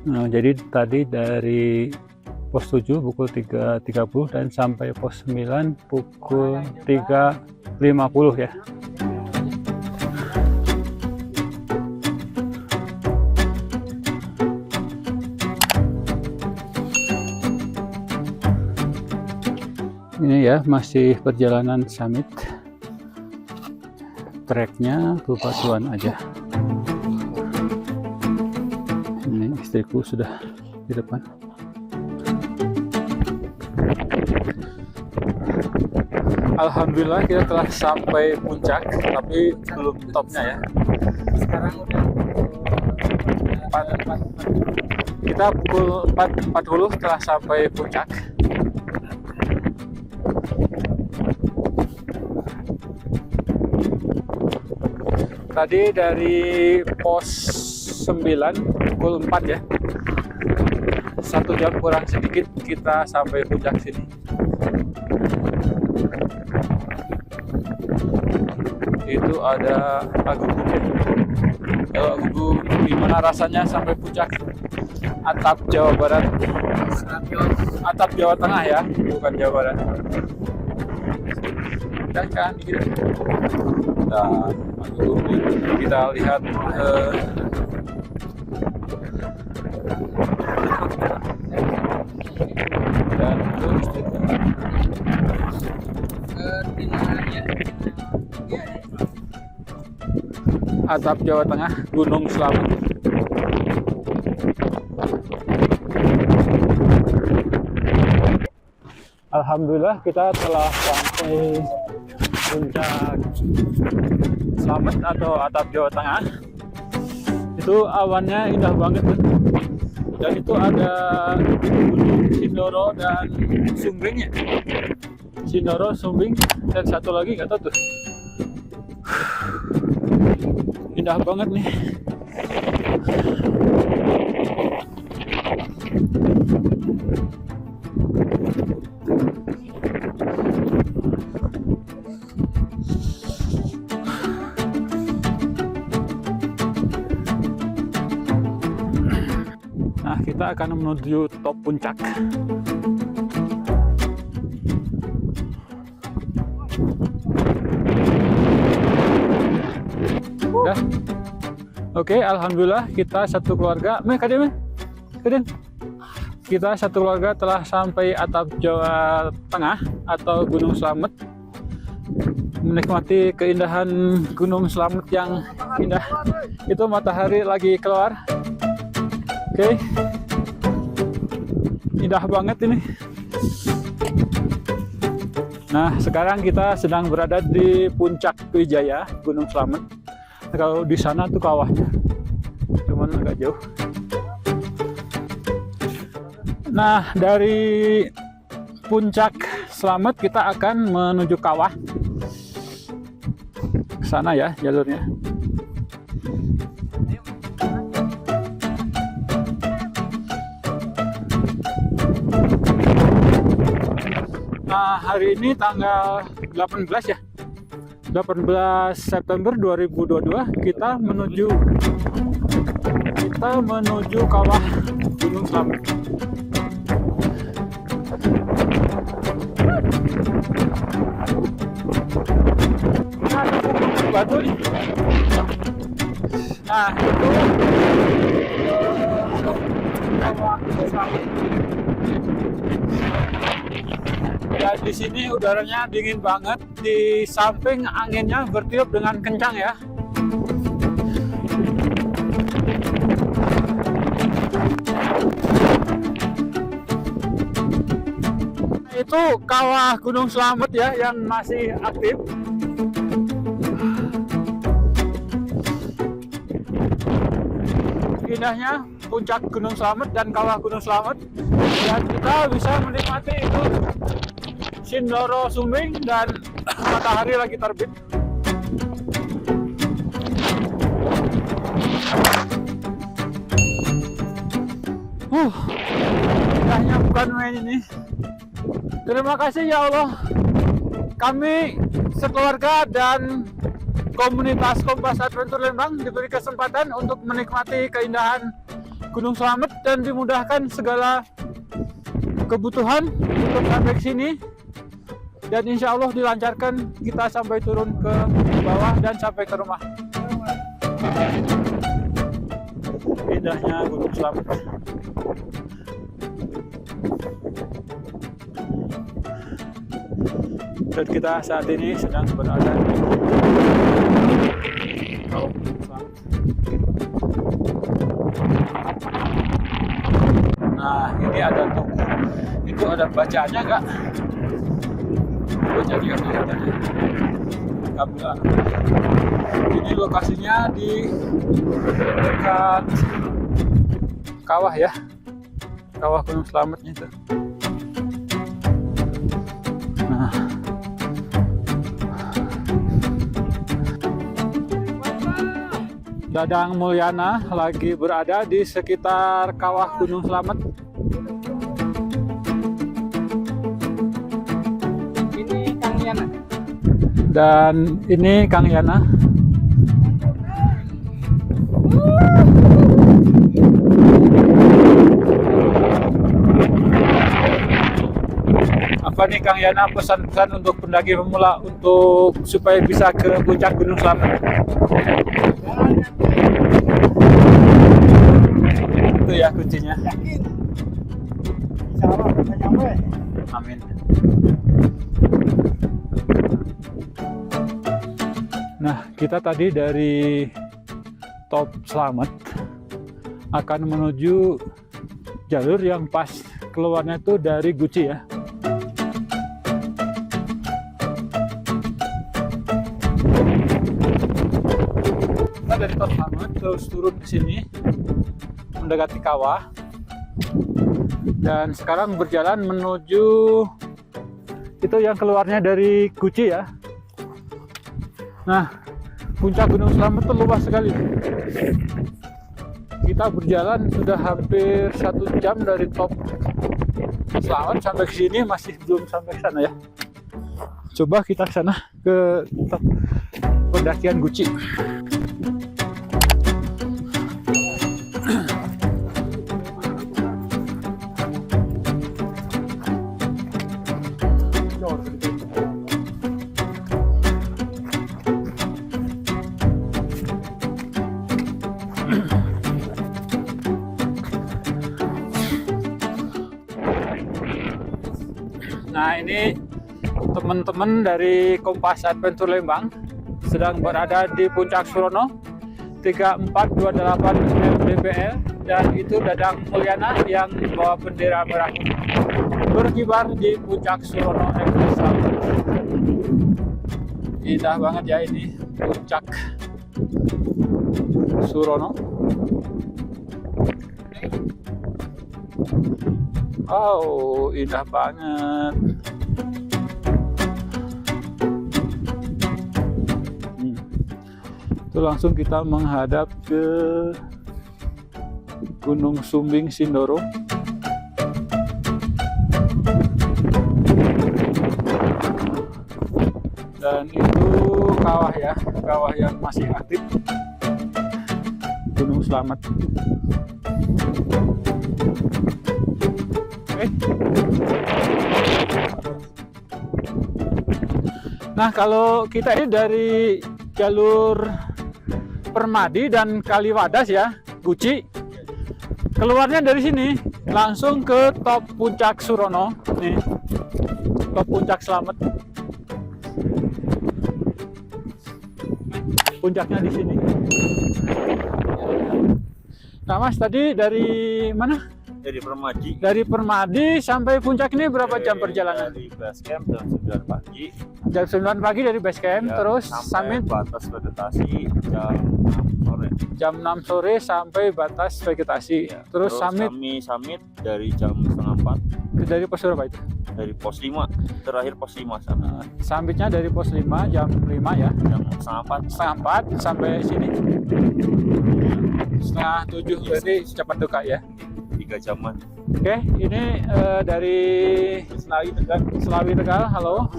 Nah, jadi tadi dari pos 7 pukul 3.30 dan sampai pos 9 pukul 3.50 ya. Ini ya masih perjalanan summit, treknya ke Batuan aja. Ini istriku sudah di depan. Alhamdulillah kita telah sampai puncak, tapi belum topnya ya. Sekarang udah 4, kita pukul 4.40 telah sampai puncak. Tadi dari pos 9 pukul 4 ya, 1 jam kurang sedikit kita sampai puncak sini. Itu ada Agugu ya. Kalau Agugu gimana rasanya sampai puncak? Atap Jawa Barat, atap Jawa Tengah ya, bukan Jawa Barat. Dan kan gitu. Nah, kita lihat dan atap Jawa Tengah, Gunung Slamet. Alhamdulillah kita telah sampai puncak Slamet atau atap Jawa Tengah. Itu awannya indah banget tuh. Dan itu ada gunung Sindoro dan Sumbing ya. Sindoro, Sumbing, dan satu lagi nggak tahu tuh. Indah banget nih. Nah, kita akan menuju top puncak. Ya. Oke, alhamdulillah kita satu keluarga. Kita satu keluarga telah sampai atap Jawa Tengah atau Gunung Slamet. Menikmati keindahan Gunung Slamet yang indah. Itu matahari lagi keluar. Oke, indah banget ini. Nah, sekarang kita sedang berada di puncak Wijaya, Gunung Slamet. Nah, kalau di sana tuh kawahnya, cuman agak jauh. Nah, dari puncak Slamet kita akan menuju kawah. Ke sana ya jalurnya. Nah, hari ini tanggal 18 ya. 18 September 2022 kita menuju kawah Gunung Slamet. Batu nih. Nah, itu kawah Slamet. Ya, di sini udaranya dingin banget, di samping anginnya bertiup dengan kencang ya. Itu kawah Gunung Slamet ya yang masih aktif. Indahnya puncak Gunung Slamet dan kawah Gunung Slamet, dan kita bisa menikmati itu Sindoro, Sumbing, dan matahari lagi terbit. Indahnya bukan main ini. Terima kasih ya Allah, kami sekeluarga dan komunitas Kompas Adventure Lembang diberi kesempatan untuk menikmati keindahan Gunung Slamet dan dimudahkan segala kebutuhan untuk sampai ke sini. Dan insya Allah dilancarkan kita sampai turun ke bawah dan sampai ke rumah. Indahnya Gunung Slamet. Dan kita saat ini sedang berada di Nah, ini ada tugu. Itu ada bacaannya enggak? Baca dia kelihatannya. Ini lokasinya di dekat kawah ya. Kawah Gunung Slametnya itu. Nah, Dadang Mulyana lagi berada di sekitar kawah Gunung Slamet. Ini Kang Yana. Dan ini Kang Yana. Apa nih Kang Yana pesan-pesan untuk pendaki pemula untuk supaya bisa ke puncak Gunung Slamet? Itu ya kuncinya. Yakin? Insya Allah bisa nyampe. Amin. Nah, kita tadi dari Top Slamet akan menuju jalur yang pas keluarnya itu dari Guci ya. Kita dari Top Slamet terus turun ke sini mendekati kawah dan sekarang berjalan menuju itu yang keluarnya dari Guci ya. Nah, puncak Gunung Slamet itu luas sekali. Kita berjalan sudah hampir 1 jam dari Top Slamet sampai ke sini masih belum sampai ke sana ya. Coba kita ke sana ke top pendakian Guci. Nah, ini teman-teman dari Kompas Adventure Lembang sedang berada di Puncak Surono 3428 mdpl dan itu Dadang Mulyana yang membawa bendera merah berkibar di Puncak Surono Everest. Indah banget ya ini Puncak Surono. Oh, indah banget. Itu langsung kita menghadap ke Gunung Sumbing Sindoro. Dan itu kawah ya, kawah yang masih aktif. Gunung Slamet. Nah, kalau kita ini dari jalur Permadi dan Kaliwadas ya, Guci, keluarnya dari sini langsung ke top Puncak Surono, nih, top Puncak Slamet. Puncaknya di sini. Nah, Mas tadi dari mana? Dari Permadi. Dari Permadi sampai puncak ini berapa jam perjalanan? Dari base camp jam 9 pagi. Jam 9 pagi dari base camp, Ya, terus sampai summit batas vegetasi jam 6 sore. jam 6 sore sampai batas vegetasi. Ya, Terus summit kami summit dari jam setengah 4 dari pos berapa itu? dari pos 5, terakhir pos 5 sana. Summitnya dari pos 5 jam 5 ya. Jam setengah 4 Setengah 4 sampai sini. Setengah 7 berarti cepat duka ya. 3 jaman. Oke, ini dari Selawi Tegal. Halo.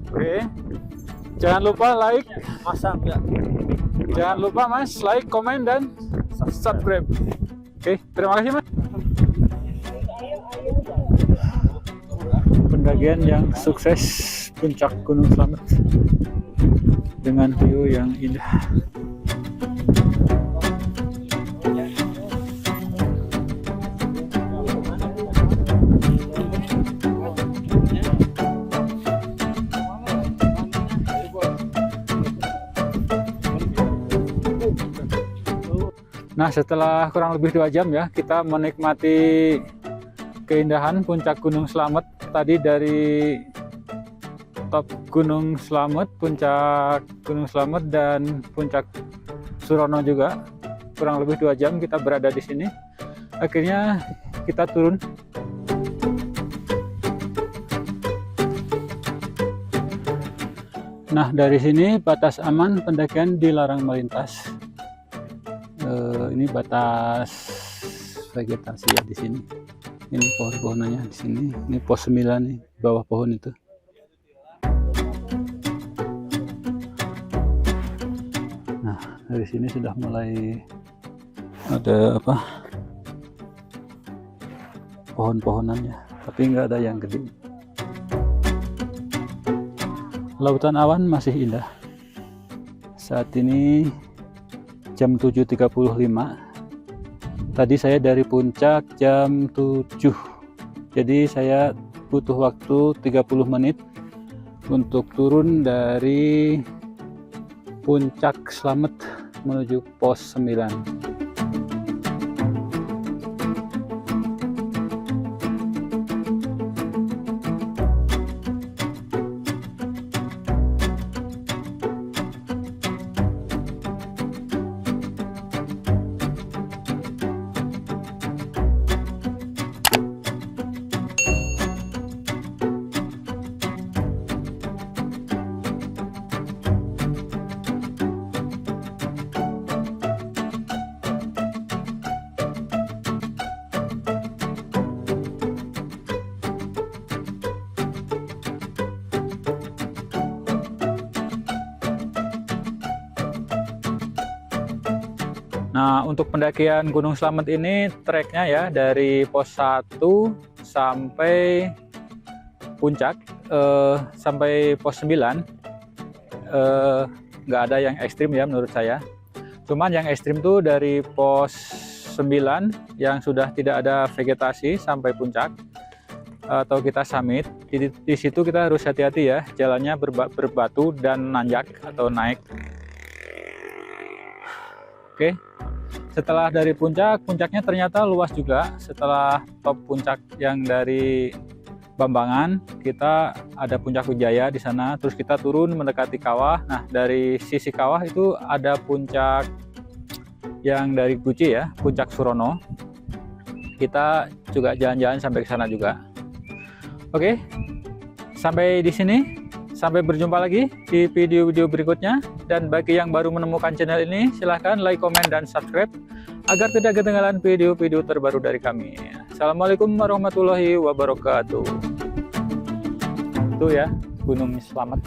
Oke. Jangan lupa like, Masang ya. jangan lupa Mas like, komen dan subscribe. Oke, terima kasih Mas. Pendakian yang sukses puncak Gunung Slamet dengan view yang indah. Nah, setelah kurang lebih 2 jam ya, kita menikmati keindahan puncak Gunung Slamet. Tadi dari top Gunung Slamet, puncak Gunung Slamet dan puncak Surono juga. Kurang lebih 2 jam kita berada di sini. Akhirnya kita turun. Nah, dari sini batas aman pendakian dilarang melintas. Ini batas vegetasi ya di sini. Ini pohon-pohonannya di sini. Ini pos 9 nih, bawah pohon itu. Nah, dari sini sudah mulai ada apa? Pohon-pohonannya, tapi nggak ada yang gede. Lautan awan masih indah. Saat ini jam 7.35. Tadi saya dari puncak jam 7. Jadi saya butuh waktu 30 menit untuk turun dari puncak Slamet menuju pos 9. Nah, untuk pendakian Gunung Slamet ini treknya ya dari pos 1 sampai puncak sampai pos 9 nggak ada yang ekstrim ya menurut saya. Cuman yang ekstrim tuh dari pos 9 yang sudah tidak ada vegetasi sampai puncak atau kita summit. Di situ kita harus hati-hati ya, jalannya berbatu dan nanjak atau naik. Oke, setelah dari puncak, puncaknya ternyata luas juga. Setelah top puncak yang dari Bambangan, kita ada puncak Wijaya di sana. Terus kita turun mendekati kawah. Nah, dari sisi kawah itu ada puncak yang dari Guci ya, puncak Surono. Kita juga jalan-jalan sampai ke sana juga. Oke, sampai di sini. Sampai berjumpa lagi di video-video berikutnya. Dan bagi yang baru menemukan channel ini, silahkan like, komen, dan subscribe agar tidak ketinggalan video-video terbaru dari kami. Assalamualaikum warahmatullahi wabarakatuh. Itu ya, Gunung Slamet.